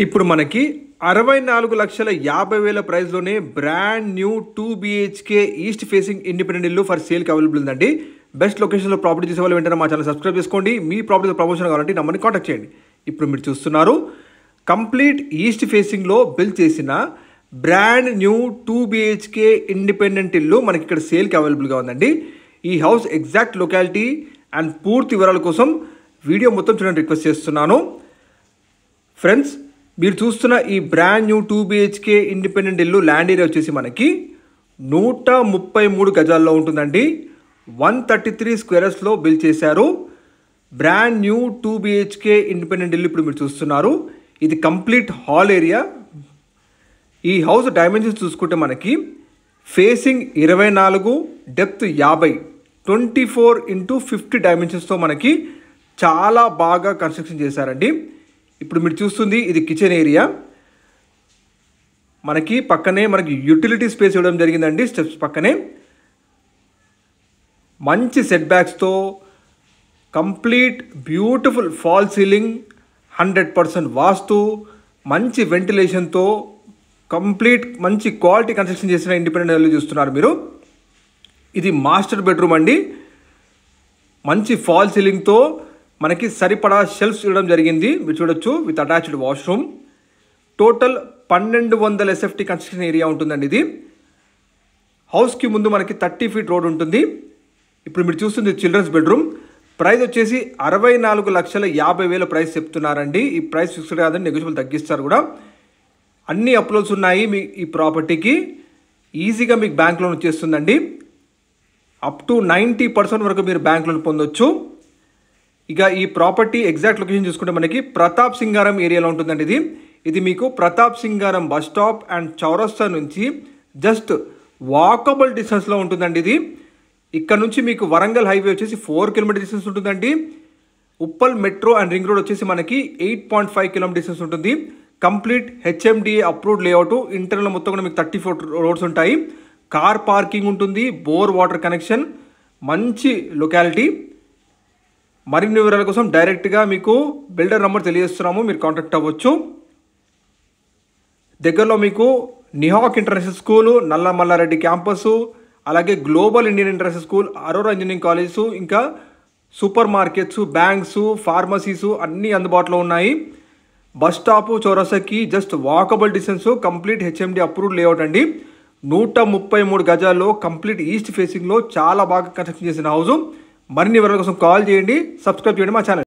ఇప్పుడు మనకి 64,50,000 ప్రైస్లోనే brand new 2 BHK east facing independent ఇల్లు ఫర్ సేల్కి అవైలబుల్ ఉందండి. బెస్ట్ లొకేషన్లో ప్రాపర్టీ చేసే వాళ్ళు వెంటనే మా ఛానల్ సబ్స్క్రైబ్ చేసుకోండి. మీ ప్రాపర్టీ ప్రమోషన్ కావాలంటే నమ్మని కాంటాక్ట్ చేయండి. ఇప్పుడు మీరు చూస్తున్నారు కంప్లీట్ ఈస్ట్ ఫేసింగ్లో బిల్డ్ చేసిన బ్రాండ్ న్యూ 2 BHK ఇండిపెండెంట్ ఇల్లు మనకి ఇక్కడ సేల్కి అవైలబుల్గా ఉందండి. ఈ హౌస్ ఎగ్జాక్ట్ లొకాలిటీ అండ్ పూర్తి వివరాల కోసం వీడియో మొత్తం చూడండి రిక్వెస్ట్ చేస్తున్నాను. ఫ్రెండ్స్, మీరు చూస్తున్న ఈ బ్రాండ్ న్యూ 2 BHK ఇండిపెండెంట్ ఇల్లు ల్యాండ్ ఏరియా వచ్చేసి మనకి 133 గజాల్లో ఉంటుందండి. 133 స్క్వేర్స్లో బిల్డ్ చేశారు. బ్రాండ్ న్యూ 2 BHK ఇండిపెండెంట్ ఇల్లు ఇప్పుడు మీరు చూస్తున్నారు. ఇది కంప్లీట్ హాల్ ఏరియా. ఈ హౌస్ డైమెన్షన్స్ చూసుకుంటే మనకి ఫేసింగ్ 24, డెప్త్ 50, 24x50 డైమెన్షన్స్తో మనకి చాలా బాగా కన్స్ట్రక్షన్ చేశారండి. ఇప్పుడు మీరు చూస్తుంది ఇది కిచెన్ ఏరియా. మనకి పక్కనే యూటిలిటీ స్పేస్ ఇవ్వడం జరిగిందండి. స్టెప్స్ పక్కనే మంచి సెట్ బ్యాక్స్తో complete beautiful fall ceiling, 100% vastu, మంచి వెంటిలేషన్తో కంప్లీట్ మంచి క్వాలిటీ కన్స్ట్రక్షన్ చేసిన ఇండిపెండెంట్ ఇల్లు చూస్తున్నారు మీరు. ఇది మాస్టర్ బెడ్రూమ్ అండి. మంచి ఫాల్ సీలింగ్తో మనకి సరిపడా షెల్ఫ్స్ ఇవ్వడం జరిగింది. మీరు చూడొచ్చు with attached washroom. Total 1200 SFT construction area ఉంటుందండి. ఇది హౌస్కి ముందు మనకి 30 feet రోడ్ ఉంటుంది. ఇప్పుడు మీరు చూస్తుంది చిల్డ్రన్స్ బెడ్రూమ్. ప్రైస్ వచ్చేసి 64,50,000 ప్రైస్ చెప్తున్నారండి. ఈ ప్రైస్ ఫిక్స్డ్ కాదండి, నెగోషియబుల్ తగ్గిస్తారు కూడా. అన్ని అప్రూవల్స్ ఉన్నాయి. మీ ఈ ప్రాపర్టీకి ఈజీగా మీకు బ్యాంక్ లోన్ వచ్చేస్తుందండి. అప్ టు 90% వరకు మీరు బ్యాంక్ లోన్ పొందొచ్చు. ఇక ఈ ప్రాపర్టీ ఎగ్జాక్ట్ లొకేషన్ చూసుకుంటే మనకి ప్రతాప్ సింగారం ఏరియాలో ఉంటుందండి. ఇది మీకు ప్రతాప్ సింగారం బస్ స్టాప్ అండ్ చౌరస్తా నుంచి జస్ట్ వాకబుల్ డిస్టెన్స్లో ఉంటుందండి. ఇది ఇక్కడ నుంచి మీకు వరంగల్ హైవే వచ్చేసి 4 km డిస్టెన్స్ ఉంటుందండి. Uppal metro and ring road వచ్చేసి మనకి 8.5 km డిస్టెన్స్ ఉంటుంది. Complete HMDA approved layout. Internal మొత్తం కూడా మీకు 34 రోడ్స్ ఉంటాయి. కార్ పార్కింగ్ ఉంటుంది. బోర్ వాటర్ కనెక్షన్, మంచి లొకాలిటీ. మరిన్ని వివరాల కోసం డైరెక్ట్గా మీకు బిల్డర్ నెంబర్ తెలియజేస్తున్నాము, మీరు కాంటాక్ట్ అవ్వచ్చు. దగ్గరలో మీకు నిహాక్ ఇంటర్నేషనల్ స్కూలు, నల్లమల్లారెడ్డి క్యాంపసు, అలాగే global Indian international school, Aurora engineering colleges, ఇంకా సూపర్ మార్కెట్స్, బ్యాంక్స్, ఫార్మసీస్ అన్నీ అందుబాటులో ఉన్నాయి. బస్ స్టాప్ చౌరస్తాకి just walkable distance. Complete HMD approved layout అండి. 133 గజాల్లో కంప్లీట్ ఈస్ట్ ఫేసింగ్లో చాలా బాగా కన్స్ట్రక్షన్ చేసిన హౌస్. మరిన్ని వివరాల కోసం కాల్ చేయండి, సబ్స్క్రైబ్ చేయండి మా ఛానల్.